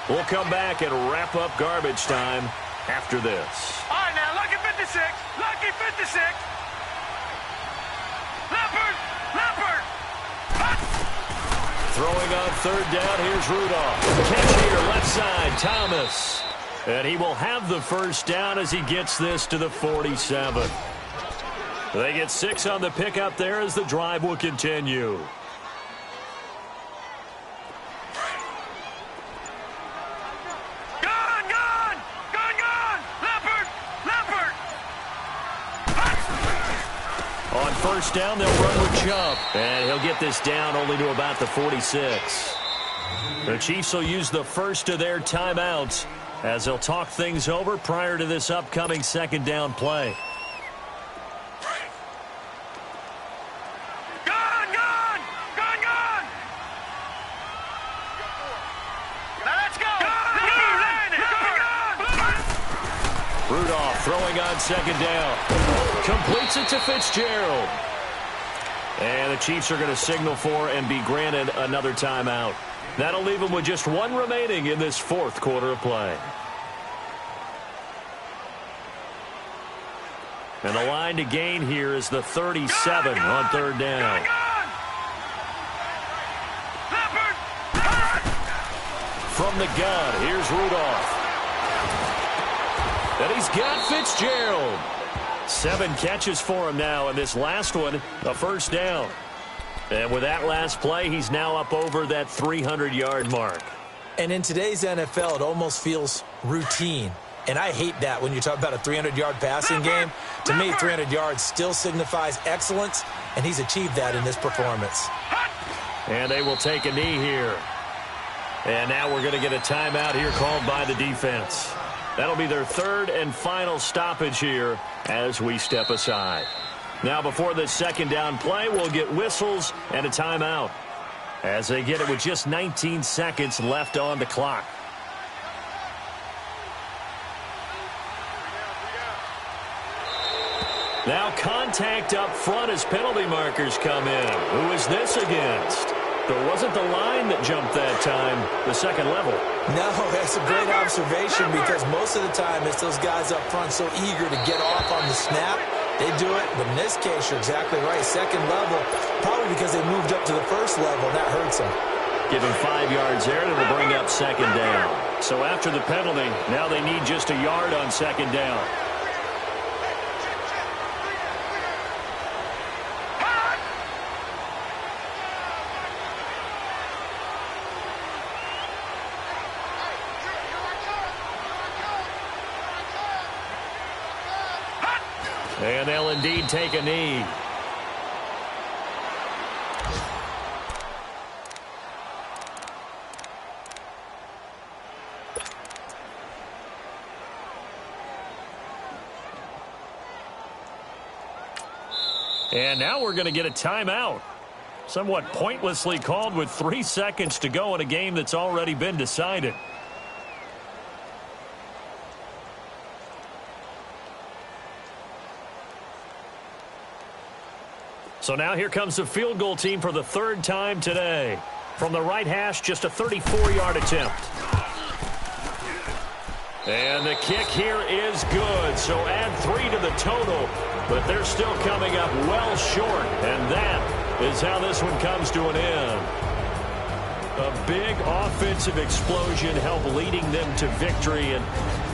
We'll come back and wrap up garbage time after this. All right, now, lucky 56. Lucky 56. Leopard. Throwing on 3rd down, here's Rudolph. Catch here, left side, Thomas. And he will have the 1st down as he gets this to the 47. They get 6 on the pickup there as the drive will continue. On 1st down, they'll run with Chubb. And he'll get this down only to about the 46. The Chiefs will use the first of their timeouts as they'll talk things over prior to this upcoming 2nd down play. Rudolph throwing on 2nd down. Completes it to Fitzgerald. And the Chiefs are going to signal for and be granted another timeout. That'll leave them with just 1 remaining in this 4th quarter of play. And the line to gain here is the 37 on 3rd down. From the gun, here's Rudolph. And he's got Fitzgerald. 7 catches for him now, and this last one, a 1st down. And with that last play, he's now up over that 300-yard mark. And in today's NFL, it almost feels routine. And I hate that when you talk about a 300-yard passing game. To me, 300 yards still signifies excellence, and he's achieved that in this performance. And they will take a knee here. And now we're going to get a timeout here called by the defense. That'll be their 3rd and final stoppage here as we step aside. Now, before the 2nd down play, we'll get whistles and a timeout as they get it with just 19 seconds left on the clock. Now contact up front as penalty markers come in. Who is this against? There wasn't the line that jumped that time, the 2nd level. No, that's a great observation because most of the time it's those guys up front so eager to get off on the snap. They do it, but in this case, you're exactly right. 2nd level, probably because they moved up to the 1st level, and that hurts them. Give him 5 yards there, and it'll bring up 2nd down. So after the penalty, now they need just a yard on 2nd down. And they'll indeed take a knee. And now we're going to get a timeout. Somewhat pointlessly called with 3 seconds to go in a game that's already been decided. So now here comes the field goal team for the 3rd time today. From the right hash, just a 34-yard attempt. And the kick here is good, so add 3 to the total. But they're still coming up well short, and that is how this one comes to an end. A big offensive explosion helped leading them to victory, and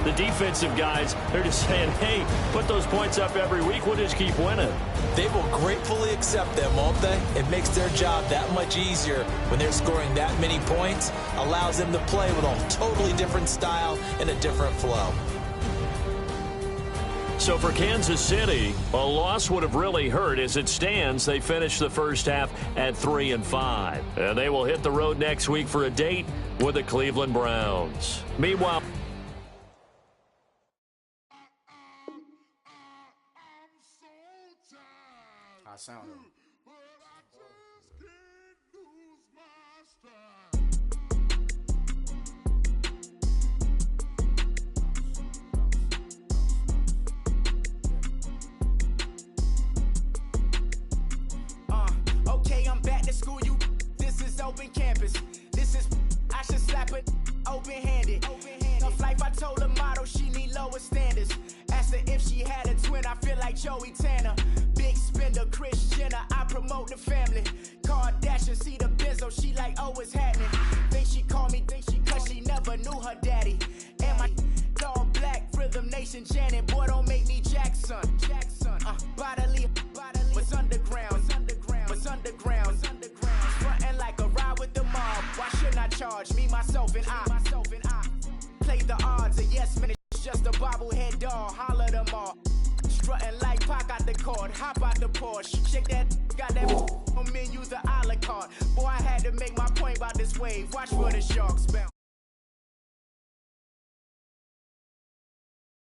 the defensive guys, they're just saying, hey, put those points up every week, we'll just keep winning. They will gratefully accept them, won't they? It makes their job that much easier when they're scoring that many points, allows them to play with a totally different style and a different flow. So So for Kansas City, a loss would have really hurt. As it stands, they finished the first half at 3-5. And they will hit the road next week for a date with the Cleveland Browns. Meanwhile, I sound okay, I'm back to school, you. This is open campus. This is, I should slap it open-handed. Tough life, I told her motto, she need lower standards. Asked her if she had a twin, I feel like Joey Tanner. Big spender, Kris Jenner, I promote the family. Kardashian, see the Benzo, she like, oh, it's happening. Think she called me, cause she never knew her daddy. And my all black, Rhythm Nation, Janet, boy, don't make me Jackson. Bodily, was underground. Frontin' like a ride with the mob. Why shouldn't I charge me, myself, and I? Play the odds, a yes man, it's just a bobblehead doll. Holler them all. Strutting like Pac out the court, hop out the Porsche. Shake that, got that on menu, the a la carte. Boy, I had to make my point about this wave. Watch for the sharks bounce.